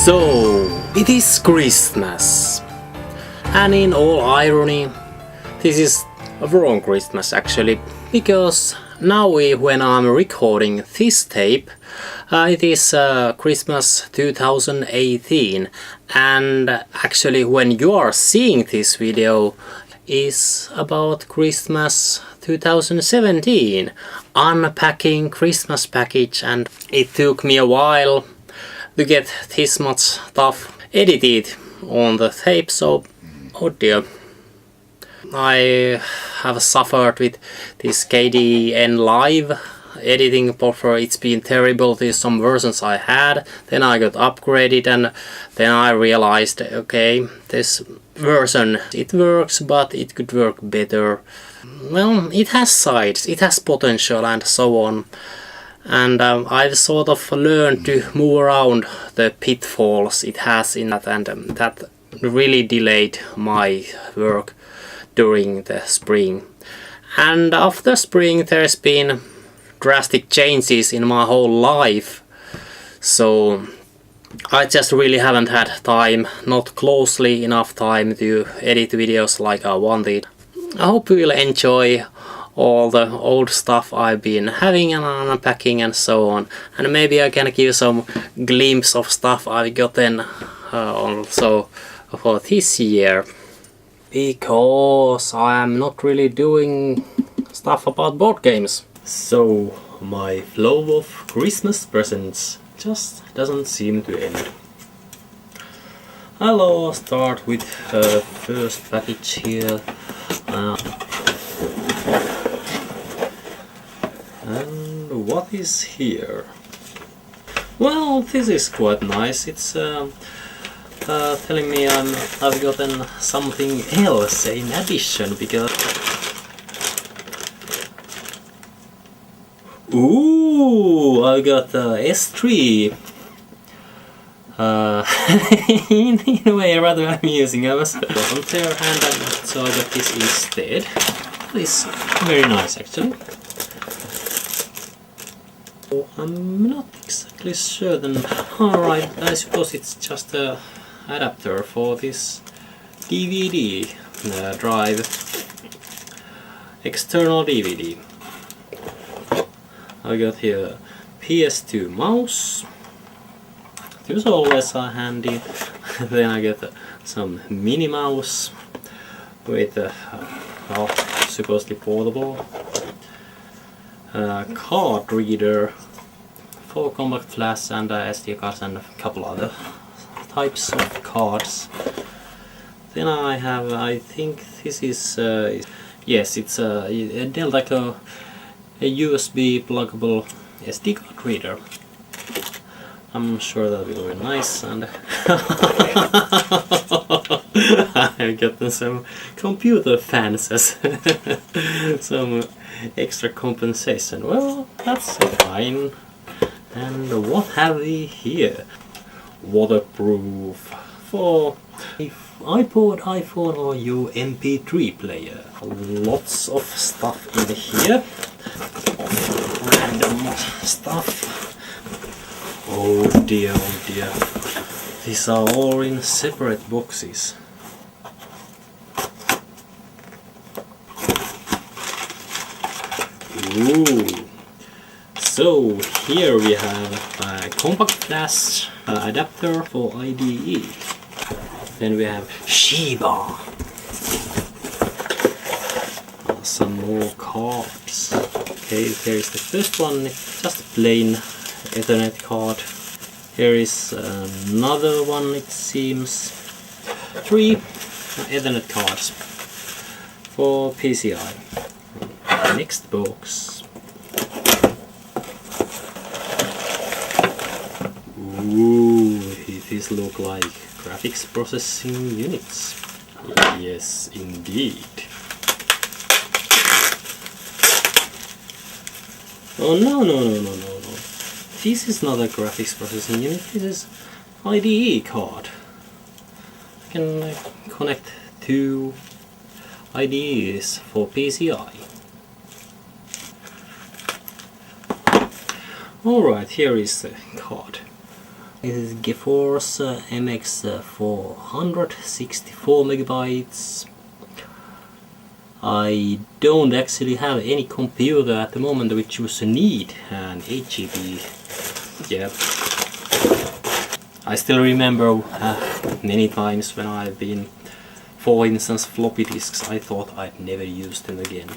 So, it is Christmas, and in all irony, this is a wrong Christmas actually, because now when I'm recording this tape, it is Christmas 2018, and actually when you are seeing this video is about Christmas 2017, unpacking Christmas package, and it took me a while to get this much stuff edited on the tape, so oh dear. I have suffered with this KDE Live editing software. It's been terrible. There's some versions I had, then I got upgraded, and then I realized, okay, this version, it works, but it could work better. Well, it has sides, it has potential and so on. And I've sort of learned to move around the pitfalls it has in that, and that really delayed my work during the spring. And after spring there's been drastic changes in my whole life, so I just really haven't had time, not closely enough time to edit videos like I wanted. I hope you will enjoy all the old stuff I've been having and unpacking and so on, and maybe I can give some glimpse of stuff I've gotten also for this year, because I am not really doing stuff about board games. So my flow of Christmas presents just doesn't seem to end. I'll start with the first package here. And what is here? Well, this is quite nice. It's telling me I've gotten something else in addition, because ooh, I got S3. In a way rather amusing. I wasn't there, and so I got this instead. It's very nice actually. I'm not exactly certain. Alright, I suppose it's just a adapter for this DVD drive, external DVD. I got here PS2 mouse. It was always handy. Then I got some mini mouse with well, supposedly portable. Card reader for compact flash and SD cards and a couple other types of cards. Then I have, I think this is, yes, it's a Dell, like a USB pluggable SD card reader. I'm sure that will be nice, and I've gotten some computer fans as some extra compensation. Well, that's fine. And what have we here? Waterproof for iPod, iPhone or your MP3 player. Lots of stuff in here. Random stuff. Oh dear, oh dear. These are all in separate boxes. Ooh. So here we have a compact flash adapter for IDE. Then we have Toshiba. Some more cards. Okay, here is the first one, just plain Ethernet card. Here is another one, it seems. 3 Ethernet cards for PCI. Next box. Ooh, these look like graphics processing units. Yes, indeed. Oh no. This is not a graphics processing unit, this is IDE card. I can connect two IDEs for PCI. Alright, here is the card. This is GeForce MX 464 megabytes. I don't actually have any computer at the moment which would need an 8GB. Yeah. I still remember many times when I've been, for instance, floppy disks, I thought I'd never use them again.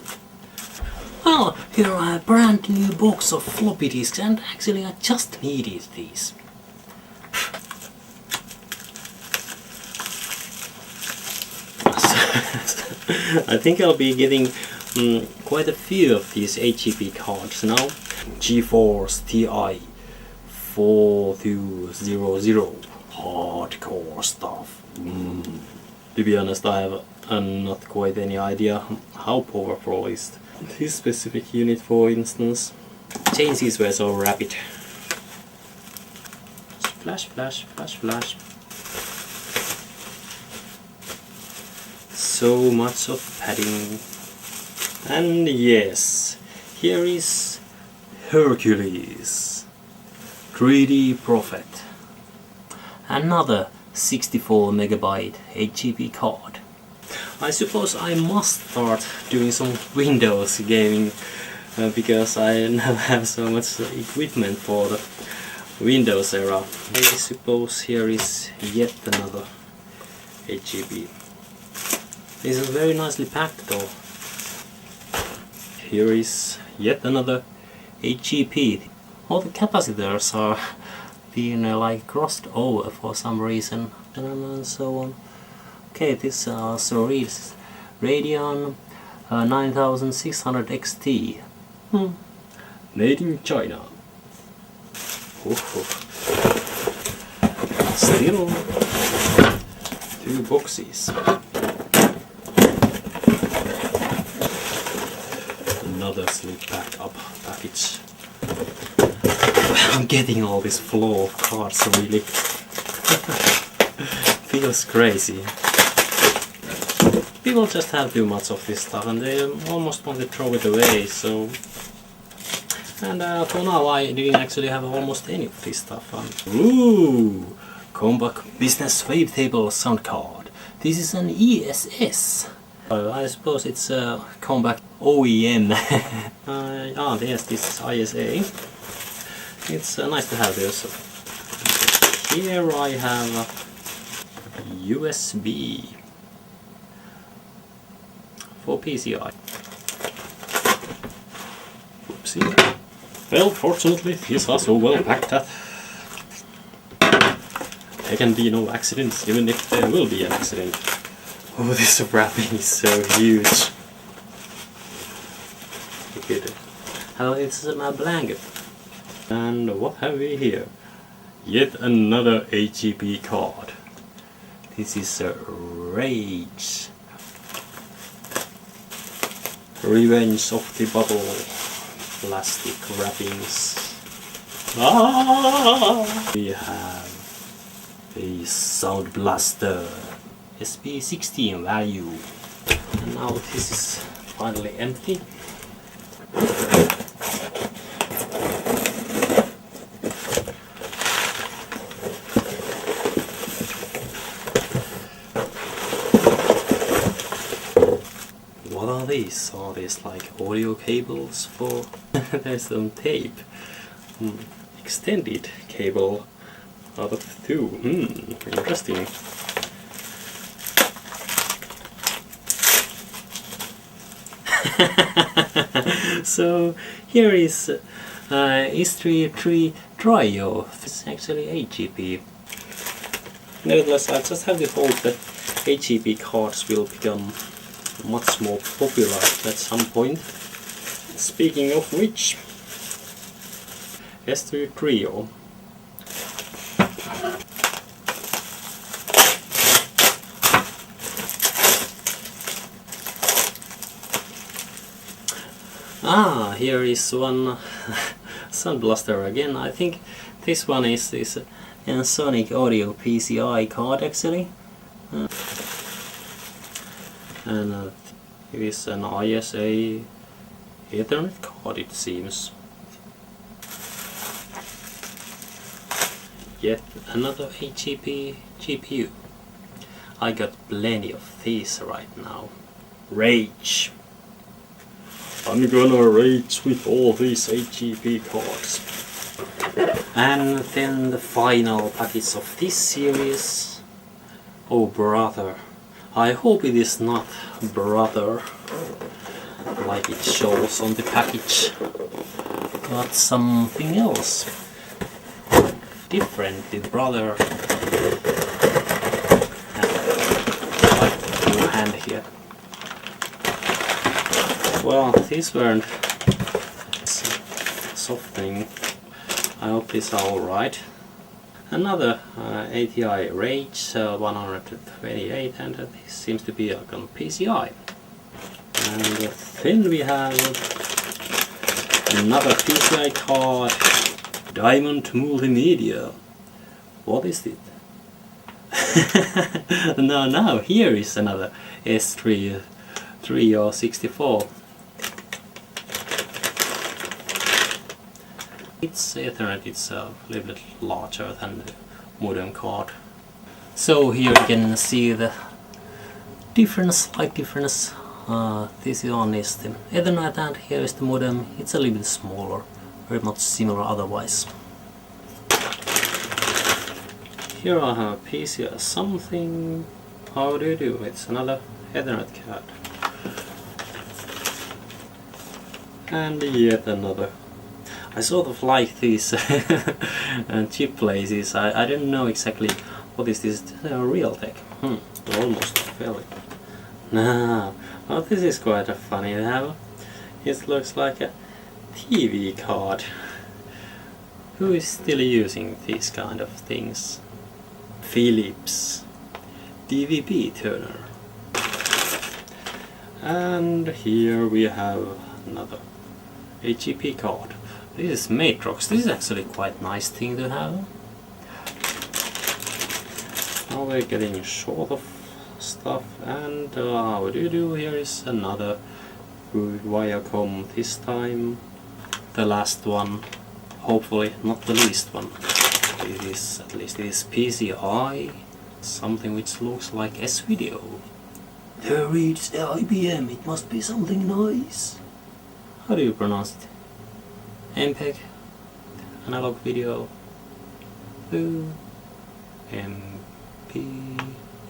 Well, here are a brand new box of floppy disks, and actually I just needed these. I think I'll be getting quite a few of these 8GB cards now. GeForce TI 4200, hardcore stuff. To be honest, I have not quite any idea how powerful is this specific unit, for instance. Changes were so rapid. Flash, flash, flash, flash. So much of padding. And yes, here is Hercules 3D Prophet. Another 64 megabyte 8GB card. I suppose I must start doing some Windows gaming because I now have so much equipment for the Windows era. I suppose here is yet another 8GB. This is very nicely packed though. Here is yet another 8GB. All the capacitors are being like crossed over for some reason, and so on. Okay, this also reads Radeon 9600 XT. Made in China. Still 2 boxes. Another sleep packed up package. I'm getting all this flow of cards really. Feels crazy. People just have too much of this stuff and they almost want to throw it away, so... And for now I didn't actually have almost any of this stuff. Ooh! Compact Business Wavetable Sound Card. This is an ESS. I suppose it's a compact OEM. Yes, this is ISA. It's nice to have this. Here I have USB for PCI. Oopsie. Well, fortunately, these are so well packed that there can be no accidents, even if there will be an accident. Oh, this wrapping is so huge. Look at it. Oh, it's my blanket. And what have we here? Yet another 8GB card. This is a Rage. Revenge of the Bubble. Plastic wrappings. We have a Sound Blaster SP16 value. And now this is finally empty. What are these? Are these like audio cables for... There's some tape. Extended cable out of 2. Interesting. So here is S33 Trio. It's actually 8GB. Nevertheless, I just have the hope that 8GB cards will become much more popular at some point. Speaking of which, S3 Trio. Here is one Sound Blaster again. I think this one is a Sonic Audio PCI card actually. And it is an ISA Ethernet card, it seems. yet another 8GB GPU. I got plenty of these right now. Rage! I'm gonna rage with all these 8GB cards. And then the final package of this series. Oh brother, I hope it is not brother like it shows on the package, but something else different. The brother like your hand here. Well, these weren't softening. I hope these are alright. Another ATI Rage 128, and this seems to be like on PCI. And then we have another PCI card, Diamond Multimedia. What is it? No, here is another S3 or 64. Its Ethernet is a little bit larger than the modem card. So here you can see the slight difference. This one is the Ethernet and here is the modem. It's a little bit smaller, very much similar otherwise. Here I have a PCI something. How do you do? It's another Ethernet card. And yet another. I sort of like these chip places. I don't know exactly what is this. Realtek. Almost fell it. No, well, this is quite a funny. It looks like a TV card. Who is still using these kind of things? Philips, DVB Turner. And here we have another HEP card. This is Matrox. This is actually quite nice thing to have. Now we're getting short of stuff, and what do you do? Here is another good Viacom, this time the last one, hopefully not the least one. It is, at least it is PCI, something which looks like S-Video. There reads the IBM, it must be something nice. How do you pronounce it? MPEG, analog video, MPEG,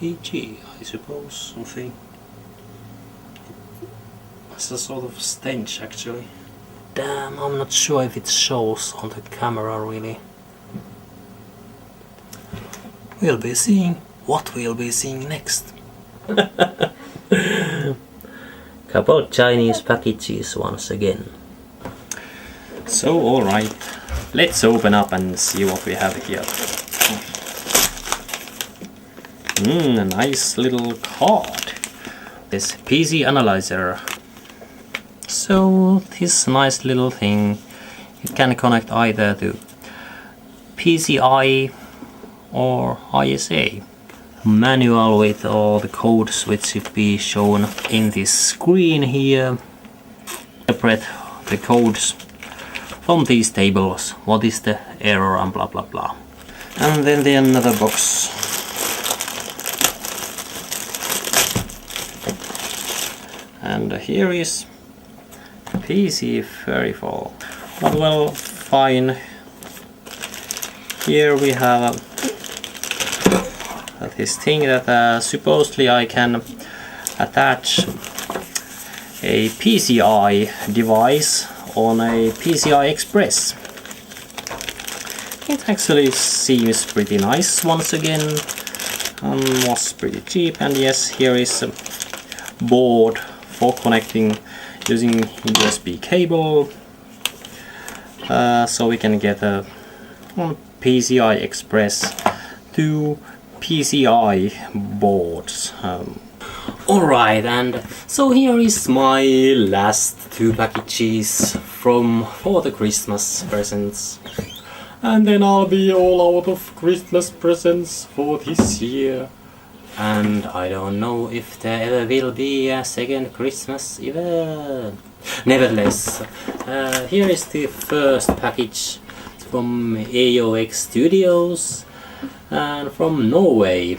I suppose, something. It's a sort of stench actually. Damn, I'm not sure if it shows on the camera really. We'll be seeing what we'll be seeing next. Couple of Chinese packages once again. So alright, let's open up and see what we have here. A nice little card. This PC analyzer. So this nice little thing, it can connect either to PCI or ISA. Manual with all the codes which should be shown in this screen here. Separate the codes from these tables, what is the error and blah blah blah. And then the another box. And here is PC34. But well, fine. Here we have this thing that supposedly I can attach a PCI device on a PCI Express. It actually seems pretty nice once again, was pretty cheap, and yes, here is a board for connecting using USB cable, so we can get a PCI Express to PCI boards. Alright, and so here is my last two packages for the Christmas presents. And then I'll be all out of Christmas presents for this year. And I don't know if there ever will be a second Christmas event. Nevertheless, here is the first package. from AOX Studios and from Norway.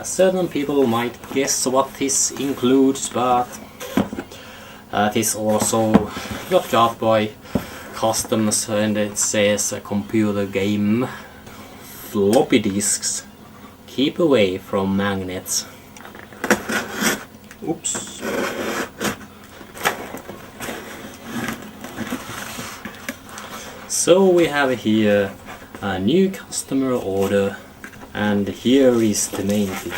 Certain people might guess what this includes, but this also got by customs, and it says a computer game. Floppy disks. Keep away from magnets. Oops. So we have here a new customer order, and here is the main thing.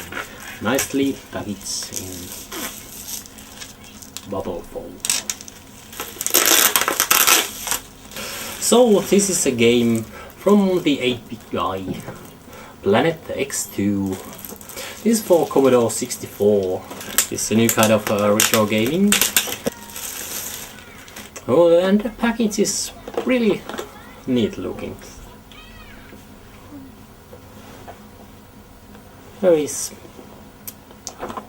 Nicely packaged in bubble foam. So this is a game from the 8-bit guy, Planet X2. This is for Commodore 64. It's a new kind of retro gaming. Oh, and the package is really neat looking. There is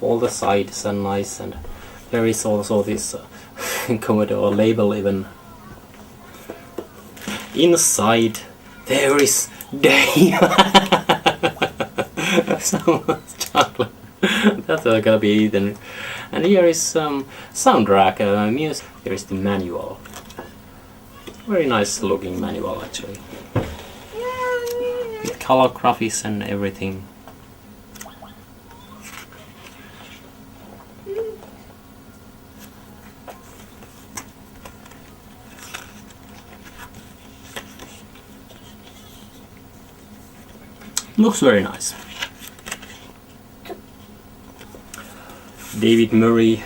all the sides are nice, and there is also this Commodore label even. Inside there is Dave. So much chocolate. That's gonna be eaten. And here is some soundtrack music. Here is the manual. Very nice looking manual actually. With color graphics and everything. Looks very nice. David Murray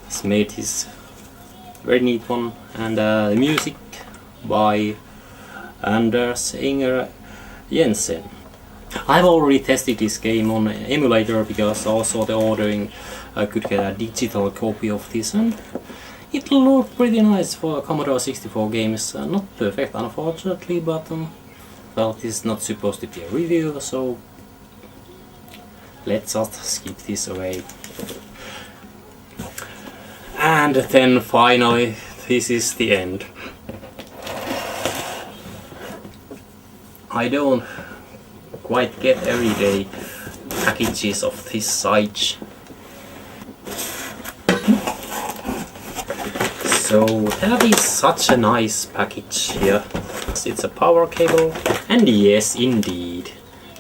has made his very neat one, and the music by Anders Inger Jensen. I've already tested this game on emulator because also the ordering I could get a digital copy of this, and it looked pretty nice for Commodore 64 games. Not perfect unfortunately, but well, this is not supposed to be a review, so let's just skip this away. And then finally, this is the end. I don't quite get everyday packages of this size. So that is such a nice package here. It's a power cable, and yes, indeed,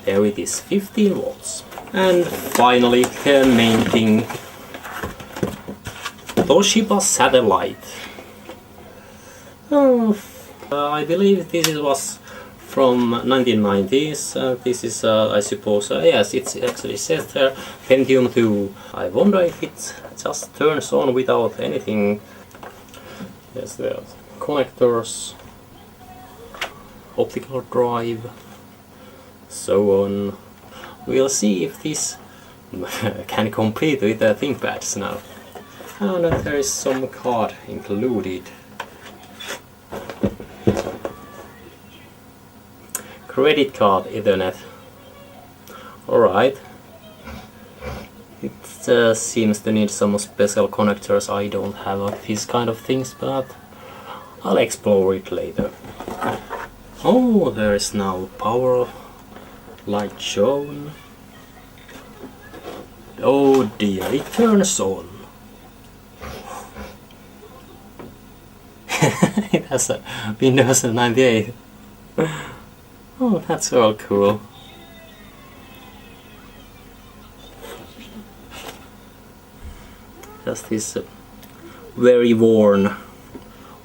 there it is, 15 volts. And finally, the main thing, Toshiba Satellite. I believe this was from 1990s. This is, I suppose, yes, it actually says there, Pentium 2. I wonder if it just turns on without anything. Yes, there are connectors, optical drive, so on. We'll see if this can compete with the ThinkPads now. And there is some card included. Credit card Ethernet. Alright. It seems to need some special connectors. I don't have these kind of things, but I'll explore it later. Oh, there is now power light shown. Oh dear, it turns on. It has a Windows 98. Oh, that's all cool. Has this very worn.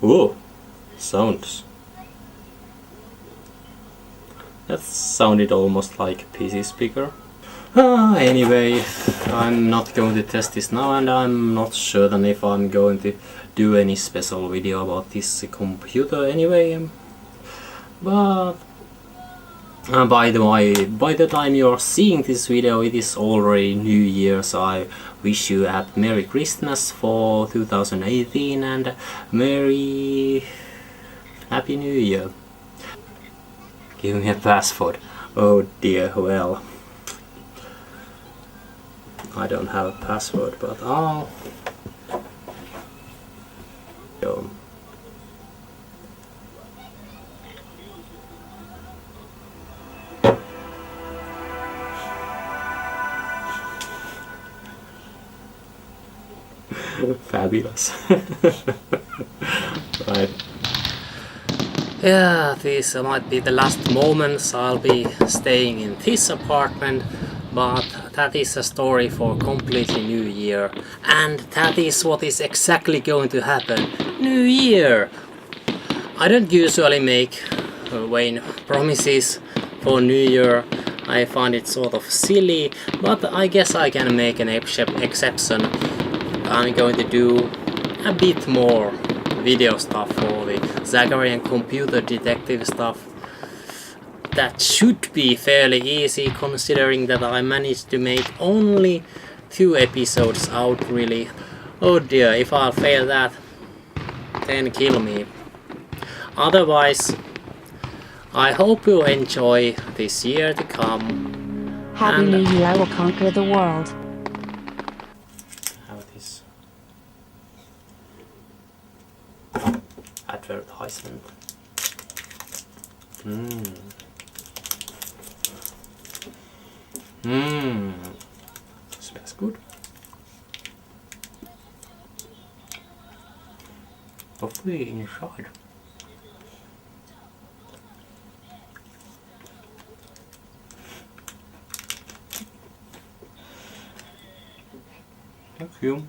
Oh, sounds. That sounded almost like a PC speaker. Anyway, I'm not going to test this now, and I'm not certain if I'm going to do any special video about this computer anyway. But by the way, by the time you're seeing this video, it is already New Year, so I wish you a Merry Christmas for 2018 and Merry Happy New Year. Give me a password. Oh dear, well, I don't have a password, but I'll go. Fabulous. Right. Yeah, these might be the last moments I'll be staying in this apartment, but that is a story for a completely new year. And that is what is exactly going to happen. New Year! I don't usually make vain promises for New Year. I find it sort of silly, but I guess I can make an exception. I'm going to do a bit more video stuff for the Zacharian Computer Detective stuff. That should be fairly easy considering that I managed to make only 2 episodes out really. Oh dear, if I fail that, then kill me. Otherwise, I hope you'll enjoy this year to come. Happy New Year, I will conquer the world. Have this advertisement. Smells good. Coffee inside. Thank you.